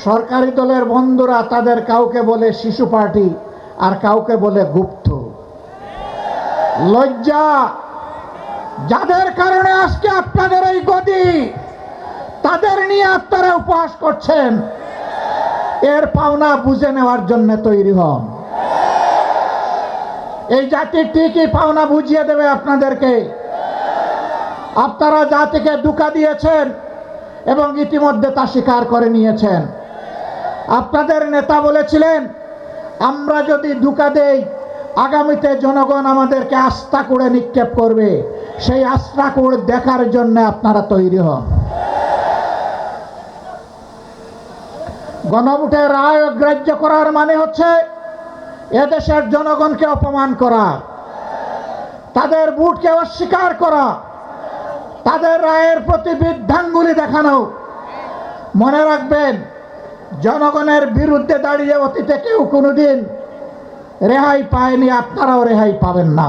সরকারি দলের বন্ধুরা তাদের কাউকে বলে শিশু পার্টি আর কাউকে বলে গুপ্ত। লজ্জা, যাদের কারণে আজকে আপনাদের এই গদি, তাদের নিয়ে আপনারা উপহাস করছেন। এর পাওনা বুঝে নেওয়ার জন্য তৈরি হন। এই জাতি ঠিকই পাওনা বুঝিয়ে দেবে আপনাদেরকে। আপনারা জাতিকে ধোঁকা দিয়েছেন এবং ইতিমধ্যে তা স্বীকার করে নিয়েছেন। আপনাদের নেতা বলেছিলেন, আমরা যদি ধোঁকা দেই আগামীতে জনগণ আমাদেরকে আস্থা করে নিক্ষেপ করবে। সেই আস্থা করে দেখার জন্য আপনারা তৈরি হন। গণভোটের রায় অগ্রাহ্য করার মানে হচ্ছে এদেশের জনগণকে অপমান করা, তাদের ভোটকে অস্বীকার করা, তাদের রায়ের প্রতি বৃদ্ধাঙ্গুলি দেখানো। মনে রাখবেন, জনগণের বিরুদ্ধে দাঁড়িয়ে অতীতে কেউ কোনোদিন রেহাই পায়নি, আপনারাও রেহাই পাবেন না।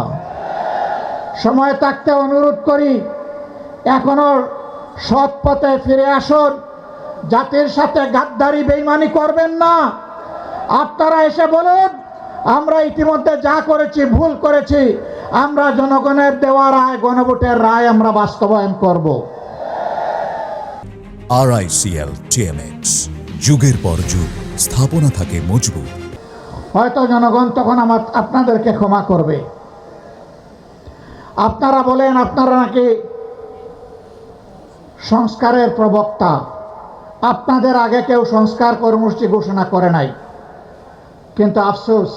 সময় থাকতে অনুরোধ করি, এখনো সৎ পথে ফিরে আসুন। জাতির সাথে গাদ্দারি বেইমানি করবেন না। আপনারা এসে বলুন, আমরা ইতিমধ্যে যা করেছি ভুল করেছি, আমরা জনগণের দেওয়া রায়, গণভোটের রায় আমরা বাস্তবায়ন করব। RICL TMX, যুগের পর যুগ স্থাপনা থাকে মজবুত। হয়তো জনগণ তখন আপনাদেরকে ক্ষমা করবে। আপনারা বলেন আপনারা নাকি সংস্কারের প্রবক্তা। আপনাদের আগে কেউ সংস্কার কর্মসূচি ঘোষণা করে নাই, কিন্তু আফসোস,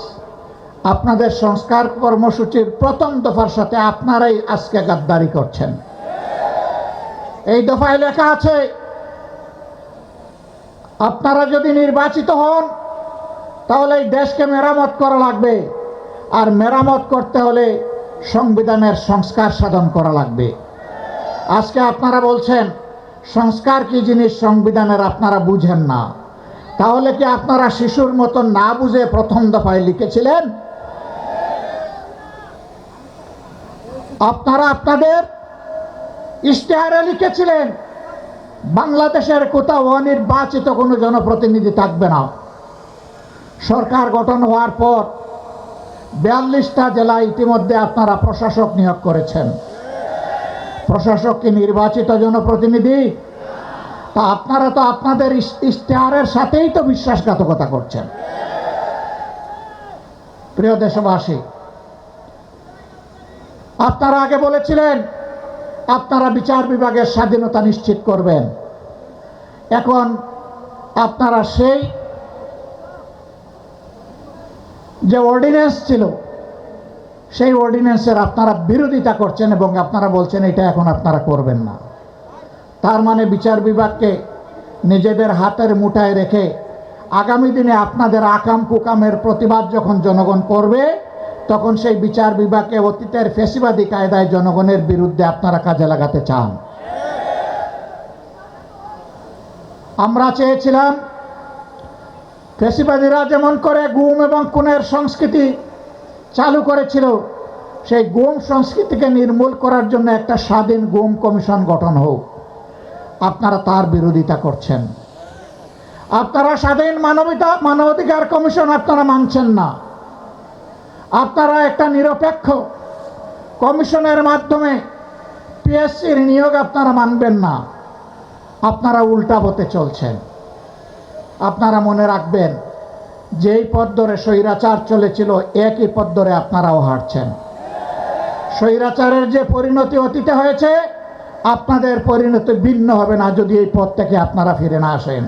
আপনাদের সংস্কার কর্মসূচির প্রথম দফার সাথে আপনারাই আজকে গাদ্দারি করছেন। এই দফায় লেখা আছে, আপনারা যদি নির্বাচিত হন তাহলে এই দেশকে মেরামত করা লাগবে, আর মেরামত করতে হলে সংবিধানের সংস্কার সাধন করা লাগবে। আজকে আপনারা বলছেন সংস্কার কি জিনিস সংবিধানের আপনারা বুঝেন না। তাহলে কি আপনারা শিশুর মতো না বুঝে প্রথম দফায় লিখেছিলেন? আপনারা আপনাদের ইশতেহারে লিখেছিলেন বাংলাদেশের কোথাও অনির্বাচিত কোনো জনপ্রতিনিধি থাকবে না। সরকার গঠন হওয়ার পর 42টা জেলায় ইতিমধ্যে আপনারা প্রশাসক নিয়োগ করেছেন। প্রশাসক কি নির্বাচিত জনপ্রতিনিধি? তা আপনারা তো আপনাদের ইশতেহারের সাথেই তো বিশ্বাসঘাতকতা করছেন। প্রিয় দেশবাসী, আপনারা আগে বলেছিলেন আপনারা বিচার বিভাগের স্বাধীনতা নিশ্চিত করবেন। এখন আপনারা সেই যে অর্ডিন্যান্স ছিল, সেই অর্ডিন্যান্সের আপনারা বিরোধিতা করছেন এবং আপনারা বলছেন এটা এখন আপনারা করবেন না। তার মানে বিচার বিভাগকে নিজেদের হাতের মুঠায় রেখে আগামী দিনে আপনাদের আকাম কুকামের প্রতিবাদ যখন জনগণ করবে, তখন সেই বিচার বিভাগকে অতীতের ফ্যাসিবাদী কায়দায় জনগণের বিরুদ্ধে আপনারা কাজে লাগাতে চান। আমরা চেয়েছিলাম ফ্যাসিবাদীরা যেমন করে গুম এবং খুনের সংস্কৃতি চালু করেছিল, সেই গুম সংস্কৃতিকে নির্মূল করার জন্য একটা স্বাধীন গুম কমিশন গঠন হোক। আপনারা তার বিরোধিতা করছেন। আপনারা স্বাধীন মানবাধিকার কমিশন আপনারা মানছেন না। আপনারা একটা নিরপেক্ষ কমিশনের মাধ্যমে পিএসসির নিয়োগ আপনারা মানবেন না। আপনারা উল্টা পথে চলছেন। আপনারা মনে রাখবেন, যেই পথ ধরে স্বৈরাচার চলেছিল একই পথ ধরে আপনারাও হাঁটছেন। স্বৈরাচারের যে পরিণতি অতীতে হয়েছে, আপনাদের পরিণতি ভিন্ন হবে না যদি এই পথ থেকে আপনারা ফিরে না আসেন।